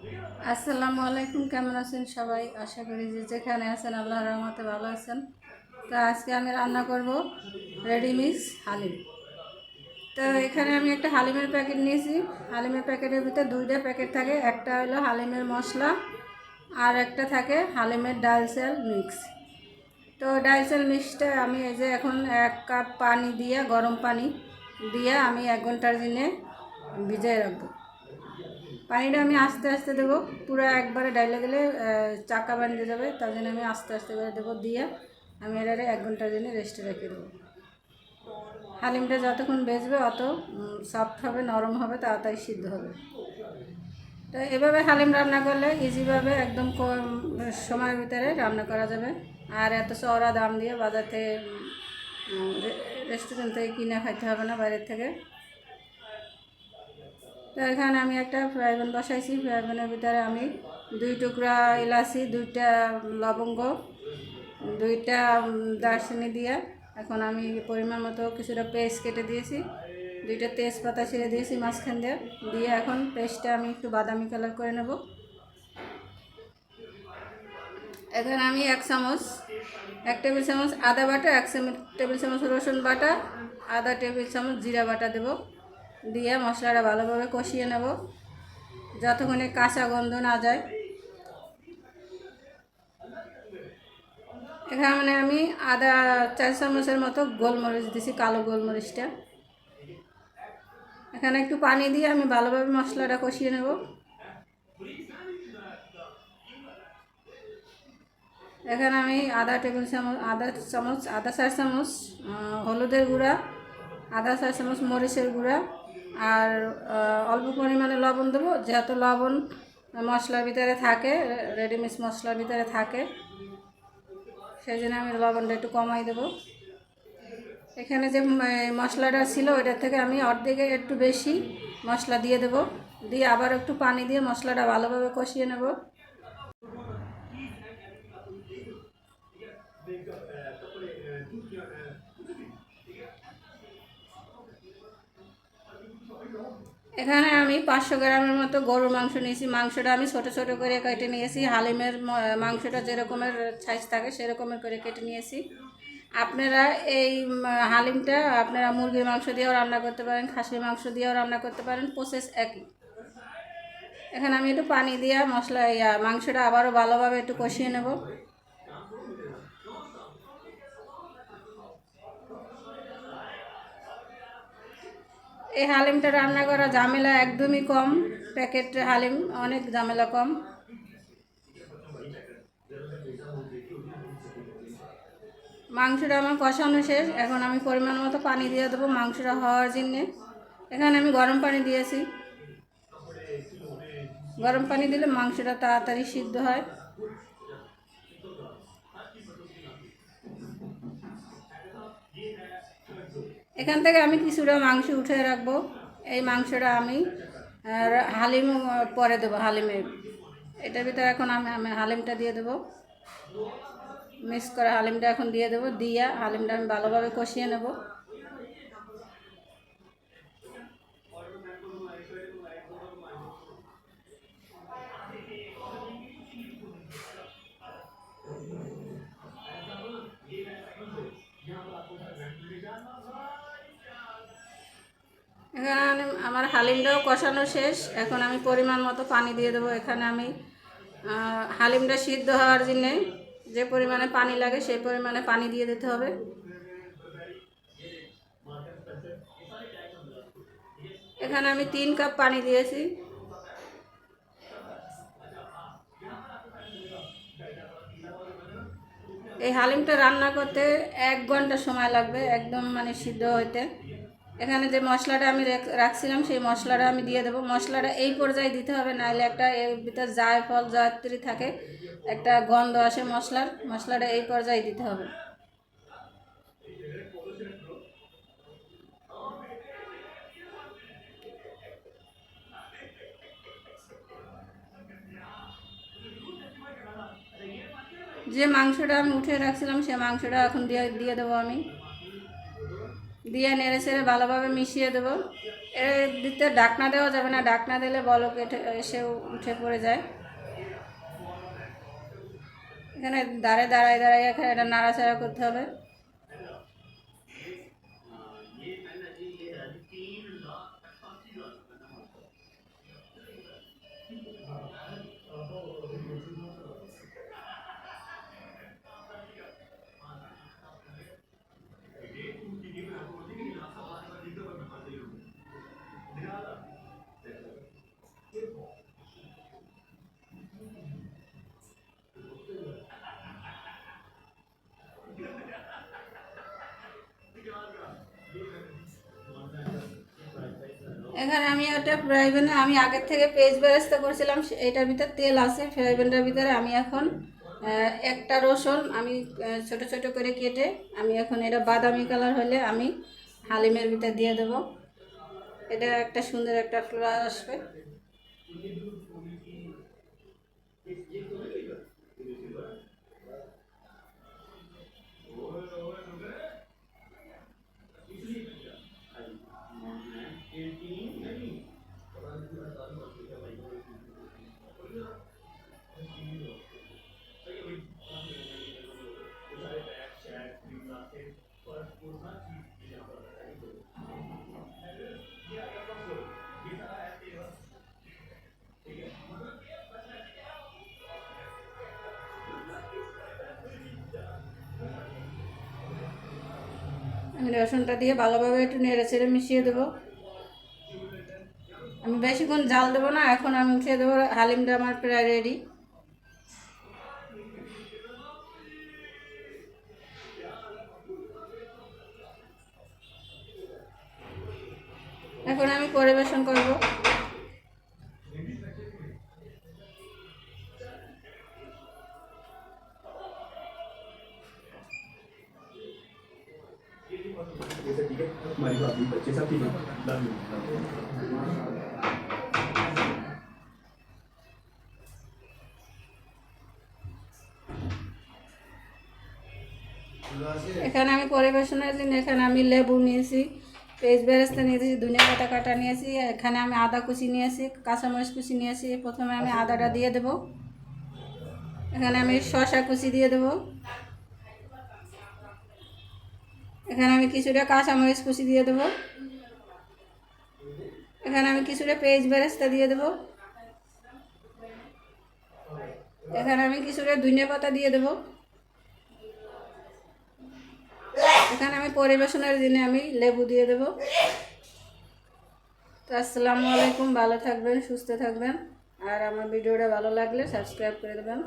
আসসালামু আলাইকুম, কেমন আছেন সবাই? আশা করি যে যেখানে আছেন আল্লাহর রহমতে ভালো আছেন। তো আজকে আমি রান্না করব রেডিমিক্স হালিম। তো এখানে আমি একটা হালিমের প্যাকেট নিয়েছি। হালিমের প্যাকেটের ভিতরে দুইটা প্যাকেট থাকে, একটা হলো হালিমের মশলা আর একটা থাকে হালিমের ডাল চাল মিক্স। তো ডাল চাল মিক্সটা আমি এই যে এখন 1 কাপ পানি দিয়ে, গরম পানি দিয়ে আমি 1 ঘন্টার জন্য ভিজিয়ে রাখবো। পানিটা আমি আস্তে আস্তে দেবো, পুরো একবারে ডাইলে দিলে চাকা বানিয়ে যাবে, তার জন্য আমি আস্তে আস্তে করে দেবো। দিয়ে আমি এটারে 1 ঘন্টার জন্য রেস্টে রেখে দেবো। হালিমটা যতক্ষণ বেজবে অত সফট হবে, নরম হবে, তাড়াতাড়ি সিদ্ধ হবে। তো এভাবে হালিম রান্না করলে ইজিভাবে একদম কম সময়ের ভিতরে রান্না করা যাবে। আর এত চওড়া দাম দিয়ে বাজার থেকে রেস্টুরেন্ট থেকে কিনে খাইতে হবে না, বাইরের থেকে। তো এখানে আমি একটা ফ্রাই প্যান বসাইছি। ফ্রাই প্যানের ভিতরে আমি 2 টুকরা এলাচি, 2টা লবঙ্গ, 2টা দারচিনি দিয়ে এখন আমি পরিমাণ মতো কিছুটা পেস্ট কেটে দিয়েছি, 2টা তেজপাতা ছিঁড়ে দিয়েছি মাঝখান দিয়ে। দিয়ে এখন পেস্টটা আমি একটু বাদামি কালার করে নেব। এখানে আমি 1 টেবিল চামচ আদা বাটা, 1 টেবিল চামচ রসুন বাটা, আধা টেবিল চামচ জিরা বাটা দেব। দিয়ে মশলাটা ভালোভাবে কষিয়ে নেব যতক্ষণে কাঁচা গন্ধ না যায়। এখানে আমি আদা 4 চামচের মতো গোলমরিচ দিছি, কালো গোলমরিচটা। এখানে একটু পানি দিয়ে আমি ভালোভাবে মশলাটা কষিয়ে নেব। এখানে আমি আধা 4 চামচ হলুদের গুঁড়া, আধা 4 চামচ মরিচের গুঁড়া আর অল্প পরিমাণে লবণ দেবো, যেহেতু লবণ মশলার ভিতরে থাকে, রেডিমিক্স মশলার ভিতরে থাকে, সেই জন্য আমি লবণটা একটু কমাই দেবো। এখানে যে মশলাটা ছিল ওইটার থেকে আমি অর্ধেকে একটু বেশি মশলা দিয়ে দেবো। দিয়ে আবার একটু পানি দিয়ে মশলাটা ভালোভাবে কষিয়ে নেব। এখানে আমি 500 গ্রামের মতো গরুর মাংস নিয়েছি। মাংসটা আমি ছোটো ছোটো করে কেটে নিয়েছি। হালিমের মাংসটা যেরকমের সাইজ থাকে সেরকমের করে কেটে নিয়েছি। আপনারা এই হালিমটা আপনারা মুরগির মাংস দিয়েও রান্না করতে পারেন, খাসির মাংস দিয়েও রান্না করতে পারেন, প্রসেস একই। এখানে আমি একটু পানি দিয়ে মাংসটা আবারও ভালোভাবে একটু কষিয়ে নেব। এই হালিমটা রান্না করা ঝামেলা একদমই কম, প্যাকেট হালিম অনেক ঝামেলা কম। মাংসটা আমার কষানো শেষ, এখন আমি পরিমাণ মতো পানি দিয়ে দেবো মাংসটা হওয়ার জন্যে। এখানে আমি গরম পানি দিয়েছি। গরম পানি দিলে মাংসটা তাড়াতাড়ি সিদ্ধ হয়। এখান থেকে আমি কিছুটা মাংস উঠে রাখবো। এই মাংসটা আমি হালিম পরে দেবো। হালিমের এটার ভিতরে এখন আমি হালিমটা দিয়ে দেবো। মিক্স করা হালিমটা এখন দিয়ে দেবো। দিয়ে হালিমটা আমি ভালোভাবে কষিয়ে নেব। এখানে আমার হালিমটাও কষানো শেষ, এখন আমি পরিমাণ মতো পানি দিয়ে দেবো। এখানে আমি হালিমটা সিদ্ধ হওয়ার জন্যে যে পরিমাণে পানি লাগে সেই পরিমাণে পানি দিয়ে দিতে হবে। এখানে আমি 3 কাপ পানি দিয়েছি। এই হালিমটা রান্না করতে 1 ঘন্টা সময় লাগবে, একদম মানে সিদ্ধ হইতে। এখানে যে মশলাটা আমি রাখছিলাম সেই মশলাটা আমি দিয়ে দেবো। মশলাটা এই পর্যায়ে দিতে হবে, নাহলে একটা এর ভিতর জায়ফল জয়ত্রী থাকে, একটা গন্ধ আসে মশলাটা এই পর্যায়ে দিতে হবে। যে মাংসটা আমি উঠে রাখছিলাম সেই মাংসটা এখন দিয়ে দেবো আমি। দিয়ে নেড়ে চেড়ে ভালোভাবে মিশিয়ে দেবো। এর ভিতরে ঢাকনা দেওয়া যাবে না, ঢাকনা দিলে বলক এসে উঠে পড়ে যায়। এখানে দাঁড়ায় এখানে এটা নাড়াচাড়া করতে হবে। এখানে আমি একটা ফ্রাই প্যানে আমি আগের থেকে পেঁয়াজ বেরেস্তা করছিলাম, এটার ভিতরে তেল আছে। ফ্রাই প্যানটার ভিতরে আমি এখন একটা রসুন আমি ছোট ছোট করে কেটে আমি এখন এটা বাদামি কালার হলে আমি হালিমের ভিতরে দিয়ে দেবো। এটা একটা সুন্দর একটা ফ্লেভার আসবে। আমি রসুনটা দিয়ে ভালোভাবে একটু নেড়ে চেড়ে মিশিয়ে দেবো। আমি বেশিক্ষণ জাল দেবো না, এখন আমি উঠিয়ে দেবো। হালিমটা আমার প্রায় রেডি। এখন আমি পরিবেশন করব। जैसा ठीक है हमारी बात भी बच्चे सब ठीक है এখানে আমি পরিবেশনের জন্য এখানে আমি লেবু নিয়েছি, পেঁয়াজ বেরেস্তা নিয়েছি, ধনিয়া পাতা কাটা নিয়েছি, এখানে আমি আদা কুচি নিয়েছি, কাঁচামরিচ কুচি নিয়েছি। প্রথমে আমি আদাটা দিয়ে দেব। এখানে আমি শসা কুচি দিয়ে দেব। এখানে আমি কিছুটা কাঁচামরিচ কুচি দিয়ে দেব। এখানে আমি কিছুটা পেঁয়াজ বেরেস্তা দিয়ে দেব। এখানে আমি কিছুটা ধনিয়া পাতা দিয়ে দেব। এখানে আমি পরিবেশনের জন্য আমি লেবু দিয়ে দেব। তো আসসালামু আলাইকুম, ভালো থাকবেন, সুস্থ থাকবেন। আর আমার ভিডিওটা ভালো লাগলে সাবস্ক্রাইব করে দেবেন।